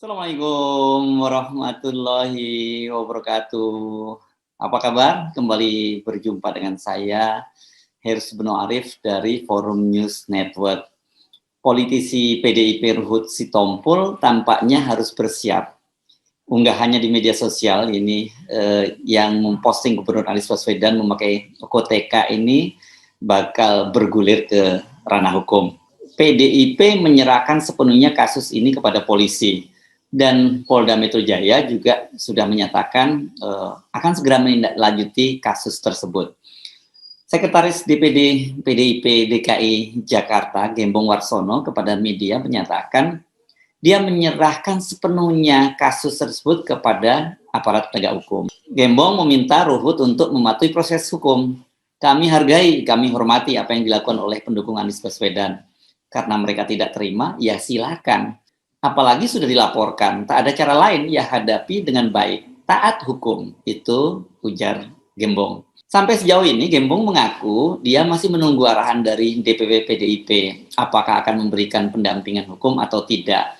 Assalamualaikum warahmatullahi wabarakatuh. Apa kabar? Kembali berjumpa dengan saya, Hersy Beno Arif dari Forum News Network. Politisi PDIP Ruhut Sitompul tampaknya harus bersiap. Unggahannya di media sosial ini yang memposting Gubernur Anies Baswedan memakai koteka ini bakal bergulir ke ranah hukum. PDIP menyerahkan sepenuhnya kasus ini kepada polisi. Dan Polda Metro Jaya juga sudah menyatakan akan segera menindaklanjuti kasus tersebut. Sekretaris DPD PDIP DKI Jakarta, Gembong Warsono, kepada media menyatakan dia menyerahkan sepenuhnya kasus tersebut kepada aparat penegak hukum. Gembong meminta Ruhut untuk mematuhi proses hukum. Kami hargai, kami hormati apa yang dilakukan oleh pendukung Anies Baswedan. Karena mereka tidak terima, ya silakan. Apalagi sudah dilaporkan, tak ada cara lain ya hadapi dengan baik. Taat hukum, itu ujar Gembong. Sampai sejauh ini Gembong mengaku dia masih menunggu arahan dari DPP PDIP. Apakah akan memberikan pendampingan hukum atau tidak.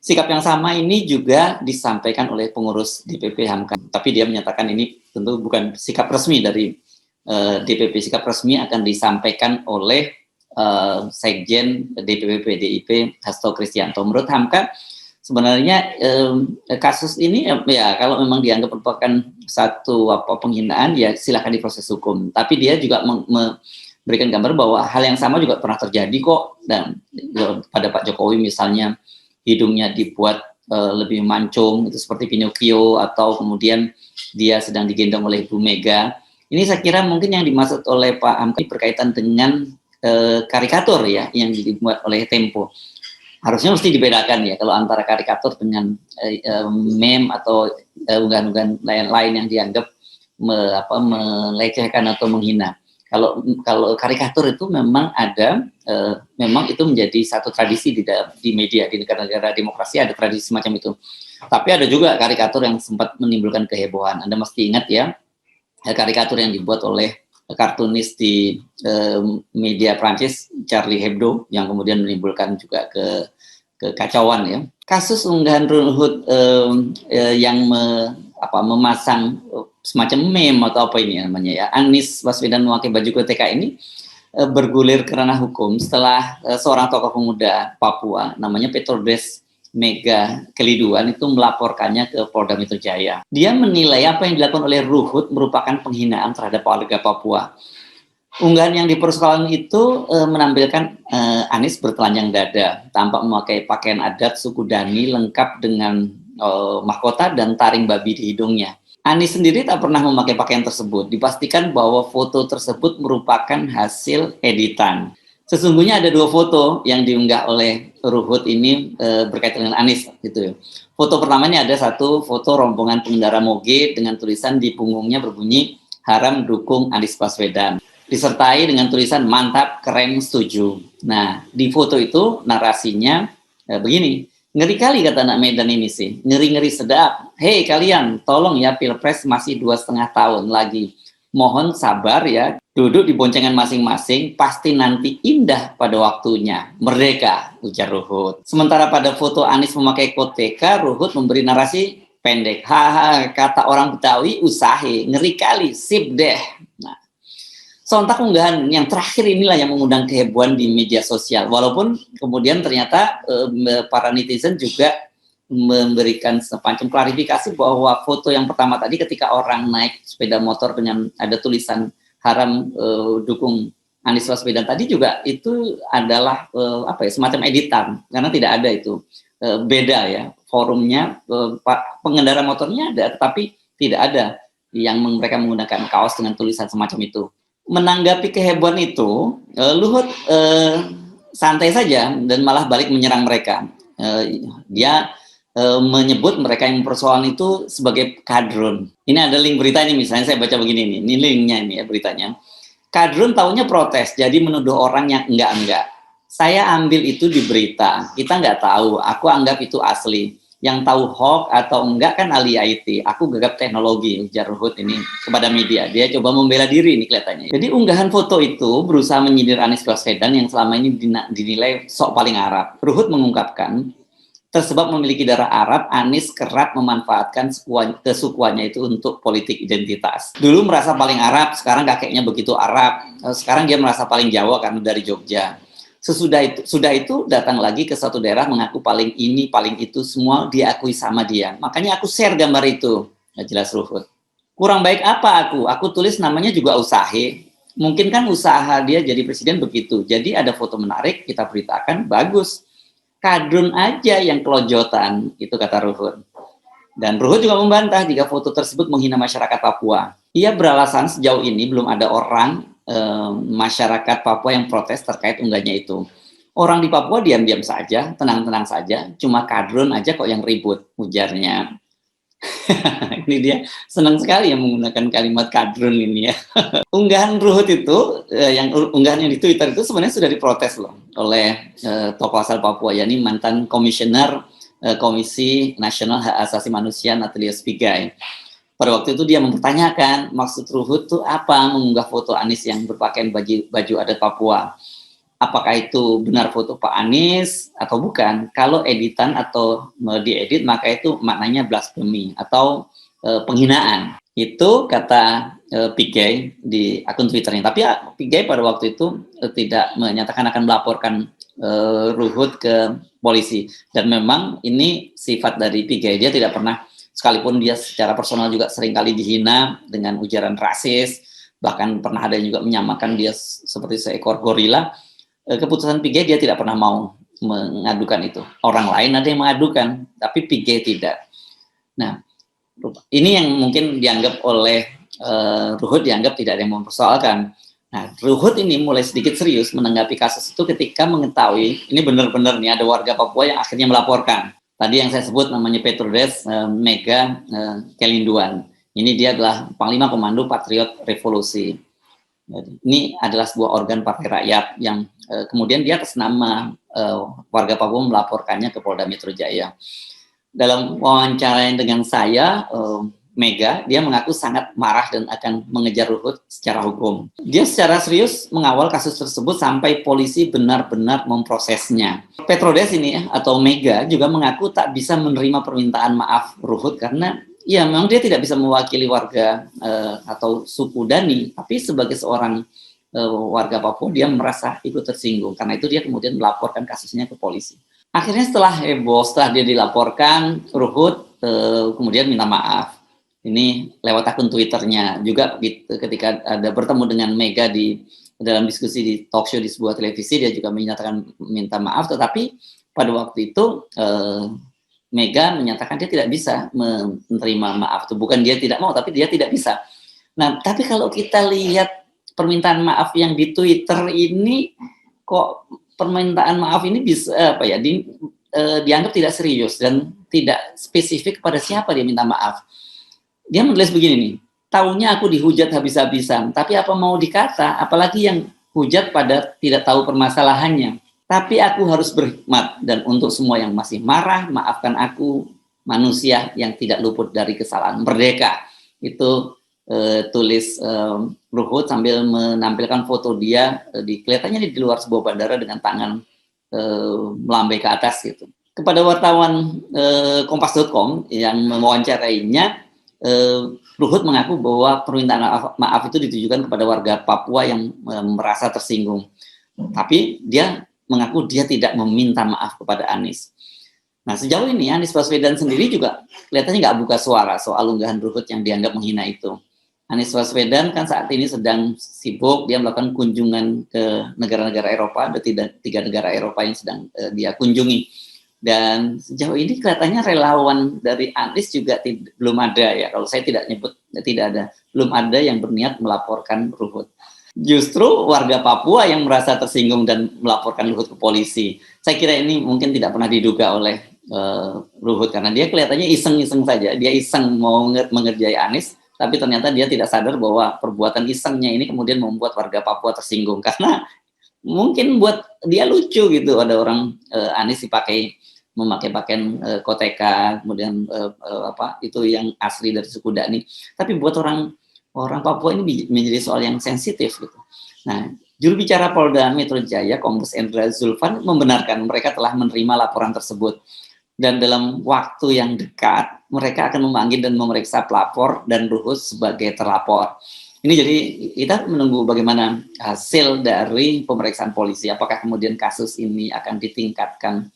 Sikap yang sama ini juga disampaikan oleh pengurus DPP Hamka. Tapi dia menyatakan ini tentu bukan sikap resmi dari DPP. Sikap resmi akan disampaikan oleh Sekjen DPP PDIP Hasto Kristianto. Menurut Hamka sebenarnya kasus ini ya kalau memang dianggap merupakan satu penghinaan ya silakan diproses hukum. Tapi dia juga memberikan gambar bahwa hal yang sama juga pernah terjadi kok, dan pada Pak Jokowi misalnya hidungnya dibuat lebih mancung itu seperti Pinocchio, atau kemudian dia sedang digendong oleh Bu Mega. Ini saya kira mungkin yang dimaksud oleh Pak Hamka berkaitan dengan karikatur ya yang dibuat oleh Tempo. Harusnya mesti dibedakan ya kalau antara karikatur dengan meme atau unggahan-unggahan lain-lain yang dianggap melecehkan atau menghina. Kalau karikatur itu memang ada, memang itu menjadi satu tradisi di media, di negara-negara demokrasi ada tradisi semacam itu. Tapi ada juga karikatur yang sempat menimbulkan kehebohan. Anda mesti ingat ya, karikatur yang dibuat oleh kartunis di media Prancis, Charlie Hebdo, yang kemudian menimbulkan juga kekacauan ya. Kasus unggahan Ruhut yang memasang semacam meme atau apa ini namanya ya, Anies Baswedan memakai baju koteka ini bergulir ke ranah hukum setelah seorang tokoh pemuda Papua namanya Petrobras Mega Keliduan itu melaporkannya ke Polda Metro Jaya. Dia menilai apa yang dilakukan oleh Ruhut merupakan penghinaan terhadap warga Papua. Unggahan yang dipersoalkan itu menampilkan Anies bertelanjang dada, tampak memakai pakaian adat suku Dani lengkap dengan mahkota dan taring babi di hidungnya. Anies sendiri tak pernah memakai pakaian tersebut. Dipastikan bahwa foto tersebut merupakan hasil editan. Sesungguhnya ada dua foto yang diunggah oleh Ruhut ini berkaitan dengan Anies gitu ya. Foto pertamanya ada satu foto rombongan pengendara moge dengan tulisan di punggungnya berbunyi haram dukung Anies Baswedan, disertai dengan tulisan mantap, keren, setuju. Nah, di foto itu narasinya begini, ngeri kali kata anak Medan ini sih, ngeri-ngeri sedap. Hei kalian, tolong ya, Pilpres masih 2,5 tahun lagi. Mohon sabar ya, duduk di boncengan masing-masing, pasti nanti indah pada waktunya. Merdeka, ujar Ruhut. Sementara pada foto Anies memakai koteka, Ruhut memberi narasi pendek. Haha, kata orang Betawi, usahe, ngeri kali, sip deh. Nah, sontak unggahan yang terakhir inilah yang mengundang kehebohan di media sosial. Walaupun kemudian ternyata para netizen juga memberikan semacam klarifikasi bahwa foto yang pertama tadi ketika orang naik sepeda motor dengan ada tulisan haram dukung Anies Baswedan tadi juga itu adalah semacam editan, karena tidak ada itu beda ya forumnya, pengendara motornya ada tetapi tidak ada yang mereka menggunakan kaos dengan tulisan semacam itu. Menanggapi kehebohan itu Luhut santai saja dan malah balik menyerang mereka. Dia menyebut mereka yang mempersoalkan itu sebagai kadrun. Ini ada link berita ini, misalnya saya baca begini nih, ini linknya ini ya beritanya. Kadrun taunya protes, jadi menuduh orang yang enggak-enggak. Saya ambil itu di berita, kita nggak tahu, aku anggap itu asli. Yang tahu hoax atau enggak kan ahli IT, aku gagap teknologi, ujar Ruhut ini kepada media. Dia coba membela diri ini kelihatannya. Jadi unggahan foto itu berusaha menyindir Anies Baswedan yang selama ini dinilai sok paling Arab. Ruhut mengungkapkan, Tersebab memiliki darah Arab, Anies kerap memanfaatkan kesukuannya itu untuk politik identitas. Dulu merasa paling Arab, sekarang kakeknya begitu Arab. Sekarang dia merasa paling Jawa karena dari Jogja. Sudah itu datang lagi ke suatu daerah mengaku paling ini, paling itu, semua diakui sama dia. Makanya aku share gambar itu. Nggak jelas Ruhut. Kurang baik apa aku? Aku tulis namanya juga Usahe. Mungkin kan usaha dia jadi presiden begitu. Jadi ada foto menarik, kita beritakan, bagus. Kadrun aja yang kelojotan, itu kata Ruhut. Dan Ruhut juga membantah jika foto tersebut menghina masyarakat Papua. Ia beralasan sejauh ini belum ada orang masyarakat Papua yang protes terkait unggahnya itu. Orang di Papua diam-diam saja, tenang-tenang saja, cuma kadrun aja kok yang ribut, ujarnya. Ini dia senang sekali yang menggunakan kalimat kadrun ini ya. Unggahan Ruhut itu, unggahan yang di Twitter itu sebenarnya sudah diprotes loh oleh tokoh asal Papua, yakni mantan komisioner Komisi Nasional Hak Asasi Manusia Natalius Pigai. Pada waktu itu dia mempertanyakan maksud Ruhut itu apa mengunggah foto Anies yang berpakaian baju adat Papua. Apakah itu benar foto Pak Anies atau bukan? Kalau editan atau diedit maka itu maknanya blasfemi atau penghinaan. Itu kata Pigai di akun Twitternya. Tapi Pigai pada waktu itu tidak menyatakan akan melaporkan Ruhut ke polisi. Dan memang ini sifat dari Pigai. Dia tidak pernah, sekalipun dia secara personal juga seringkali dihina dengan ujaran rasis, bahkan pernah ada yang juga menyamakan dia seperti seekor gorila. Keputusan Pigai dia tidak pernah mau mengadukan itu. Orang lain ada yang mengadukan, tapi Pigai tidak. Nah, ini yang mungkin dianggap oleh Ruhut dianggap tidak ada yang mempersoalkan. Nah, Ruhut ini mulai sedikit serius menanggapi kasus itu ketika mengetahui ini benar-benar nih ada warga Papua yang akhirnya melaporkan. Tadi yang saya sebut namanya Petrodes Mega Kelinduan. Ini dia adalah Panglima Komando Patriot Revolusi. Ini adalah sebuah organ partai rakyat yang kemudian dia atas nama warga Papua melaporkannya ke Polda Metro Jaya. Dalam wawancara dengan saya, Mega, dia mengaku sangat marah dan akan mengejar Ruhut secara hukum. Dia secara serius mengawal kasus tersebut sampai polisi benar-benar memprosesnya. Petrodes ini atau Mega juga mengaku tak bisa menerima permintaan maaf Ruhut karena ya memang dia tidak bisa mewakili warga atau suku Dani, tapi sebagai seorang warga Papua dia merasa ikut tersinggung. Karena itu dia kemudian melaporkan kasusnya ke polisi. Akhirnya setelah heboh, setelah dia dilaporkan, Ruhut kemudian minta maaf. Ini lewat akun Twitternya juga gitu, ketika ada bertemu dengan Mega dalam diskusi di talk show di sebuah televisi, dia juga menyatakan minta maaf, tetapi pada waktu itu Mega menyatakan dia tidak bisa menerima maaf. Itu bukan dia tidak mau, tapi dia tidak bisa. Nah, tapi kalau kita lihat permintaan maaf yang di Twitter ini, kok permintaan maaf ini bisa dianggap tidak serius dan tidak spesifik kepada siapa dia minta maaf. Dia menulis begini nih, taunya aku dihujat habis-habisan, tapi apa mau dikata, apalagi yang hujat pada tidak tahu permasalahannya. Tapi aku harus berhikmat, dan untuk semua yang masih marah, maafkan aku, manusia yang tidak luput dari kesalahan. Merdeka. Itu tulis Ruhut sambil menampilkan foto dia, kelihatannya di luar sebuah bandara dengan tangan melambai ke atas gitu. Kepada wartawan Kompas.com yang mewawancarainya, Ruhut mengaku bahwa permintaan maaf itu ditujukan kepada warga Papua yang merasa tersinggung. Tapi dia mengaku dia tidak meminta maaf kepada Anies. Nah, sejauh ini Anies Baswedan sendiri juga kelihatannya nggak buka suara soal unggahan Ruhut yang dianggap menghina itu. Anies Baswedan kan saat ini sedang sibuk, dia melakukan kunjungan ke negara-negara Eropa, ada 3 negara Eropa yang sedang dia kunjungi. Dan sejauh ini kelihatannya relawan dari Anies juga belum ada ya, kalau saya tidak nyebut, tidak ada, belum ada yang berniat melaporkan Ruhut. Justru warga Papua yang merasa tersinggung dan melaporkan Ruhut ke polisi. Saya kira ini mungkin tidak pernah diduga oleh Ruhut, karena dia kelihatannya iseng-iseng saja. Dia iseng mau mengerjai Anies, tapi ternyata dia tidak sadar bahwa perbuatan isengnya ini kemudian membuat warga Papua tersinggung. Karena mungkin buat dia lucu gitu, ada orang Anies memakai pakaian koteka, kemudian itu yang asli dari suku Dani. Tapi buat orang Papua ini menjadi soal yang sensitif gitu. Nah, juru bicara Polda Metro Jaya, Kombes Endra Zulfan, membenarkan mereka telah menerima laporan tersebut. dan dalam waktu yang dekat mereka akan memanggil dan memeriksa pelapor dan Ruhut sebagai terlapor. Ini jadi kita menunggu bagaimana hasil dari pemeriksaan polisi. Apakah kemudian kasus ini akan ditingkatkan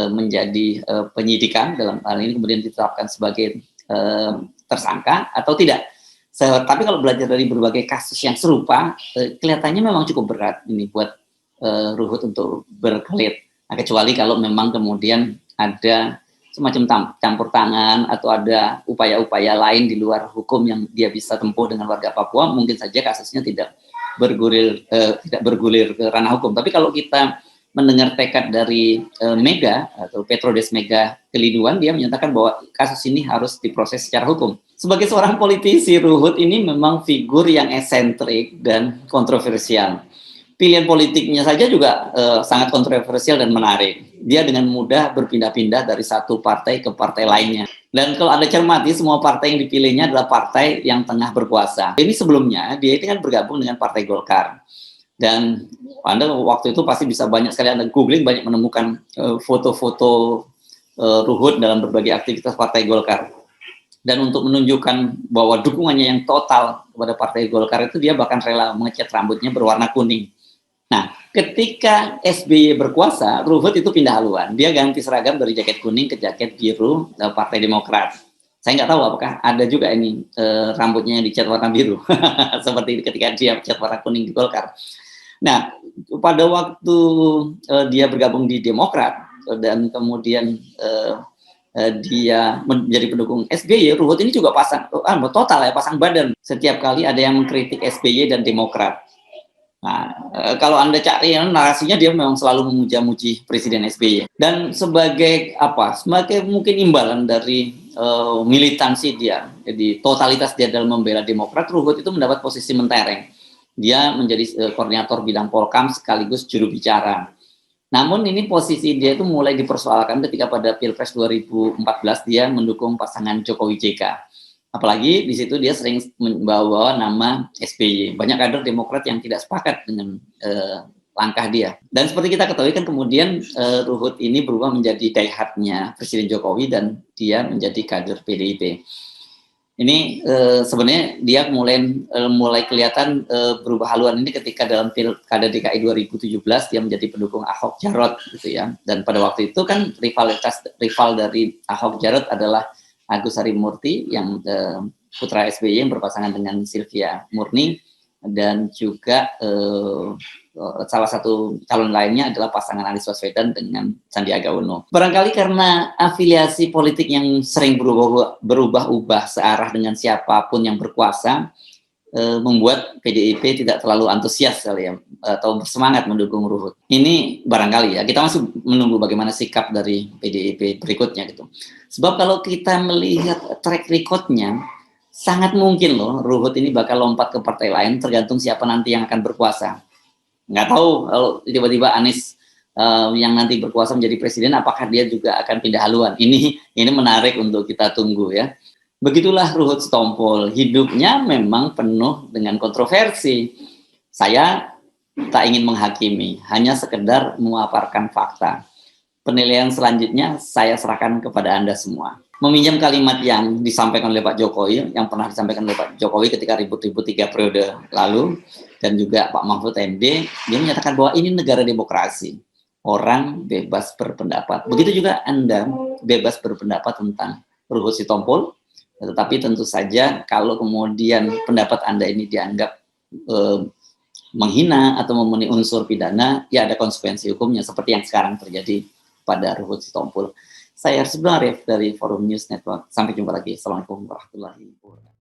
menjadi penyidikan, dalam hal ini kemudian ditetapkan sebagai tersangka atau tidak. Tapi kalau belajar dari berbagai kasus yang serupa, kelihatannya memang cukup berat ini buat Ruhut untuk berkelit. Nah, kecuali kalau memang kemudian ada semacam campur tangan atau ada upaya-upaya lain di luar hukum yang dia bisa tempuh dengan warga Papua, mungkin saja kasusnya tidak bergulir ke ranah hukum. Tapi kalau kita mendengar tekad dari Mega atau Petrodes Mega Keliduan, dia menyatakan bahwa kasus ini harus diproses secara hukum. Sebagai seorang politisi, Ruhut ini memang figur yang esentrik dan kontroversial. Pilihan politiknya saja juga sangat kontroversial dan menarik. Dia dengan mudah berpindah-pindah dari satu partai ke partai lainnya. Dan kalau Anda cermati, semua partai yang dipilihnya adalah partai yang tengah berkuasa. Ini sebelumnya, dia itu kan bergabung dengan Partai Golkar. Dan Anda waktu itu pasti bisa banyak sekali Anda googling, banyak menemukan foto-foto Ruhut dalam berbagai aktivitas Partai Golkar. Dan untuk menunjukkan bahwa dukungannya yang total kepada Partai Golkar itu, dia bahkan rela mengecat rambutnya berwarna kuning. Nah, ketika SBY berkuasa, Ruhut itu pindah haluan. Dia ganti seragam dari jaket kuning ke jaket biru Partai Demokrat. Saya nggak tahu apakah ada juga ini rambutnya yang dicat warna biru, seperti ketika dia cat warna kuning di Golkar. Nah, pada waktu dia bergabung di Demokrat dan kemudian dia menjadi pendukung SBY, Ruhut ini juga pasang badan. Setiap kali ada yang mengkritik SBY dan Demokrat. Nah, kalau Anda cari narasinya, dia memang selalu memuja-muji Presiden SBY. Dan sebagai mungkin imbalan dari militansi dia, jadi totalitas dia dalam membela Demokrat, Ruhut itu mendapat posisi mentereng. Dia menjadi koordinator bidang Polkam sekaligus juru bicara. Namun ini posisi dia itu mulai dipersoalkan ketika pada Pilpres 2014 dia mendukung pasangan Jokowi JK. Apalagi di situ dia sering membawa nama SBY. Banyak kader Demokrat yang tidak sepakat dengan langkah dia. Dan seperti kita ketahui kan kemudian Ruhut ini berubah menjadi diehardnya Presiden Jokowi dan dia menjadi kader PDIP. Ini sebenarnya dia mulai kelihatan berubah haluan ini ketika dalam Pilkada DKI 2017 dia menjadi pendukung Ahok Jarot gitu ya. Dan pada waktu itu kan rival dari Ahok Jarot adalah Agus Harimurti yang putra SBY yang berpasangan dengan Silvia Murni, dan juga salah satu calon lainnya adalah pasangan Anies Baswedan dengan Sandiaga Uno. Barangkali karena afiliasi politik yang sering berubah-ubah searah dengan siapapun yang berkuasa, membuat PDIP tidak terlalu antusias kali ya, atau bersemangat mendukung Ruhut. Ini barangkali ya, kita masih menunggu bagaimana sikap dari PDIP berikutnya gitu. Sebab kalau kita melihat track recordnya, sangat mungkin loh Ruhut ini bakal lompat ke partai lain, tergantung siapa nanti yang akan berkuasa. Nggak tahu kalau tiba-tiba Anies yang nanti berkuasa menjadi presiden, apakah dia juga akan pindah haluan. Ini menarik untuk kita tunggu ya. Begitulah Ruhut Sitompul, hidupnya memang penuh dengan kontroversi. Saya tak ingin menghakimi, hanya sekedar memaparkan fakta. Penilaian selanjutnya saya serahkan kepada Anda semua. Meminjam kalimat yang disampaikan oleh Pak Jokowi, yang pernah disampaikan oleh Pak Jokowi ketika ribut-ribut 3 periode lalu, dan juga Pak Mahfud MD, dia menyatakan bahwa ini negara demokrasi. Orang bebas berpendapat. Begitu juga Anda bebas berpendapat tentang Ruhut Sitompul. Tetapi tentu saja kalau kemudian pendapat Anda ini dianggap menghina atau memenuhi unsur pidana, ya ada konsekuensi hukumnya seperti yang sekarang terjadi pada Ruhut Sitompul. Saya Arif dari Forum News Network. Sampai jumpa lagi. Assalamualaikum warahmatullahi wabarakatuh.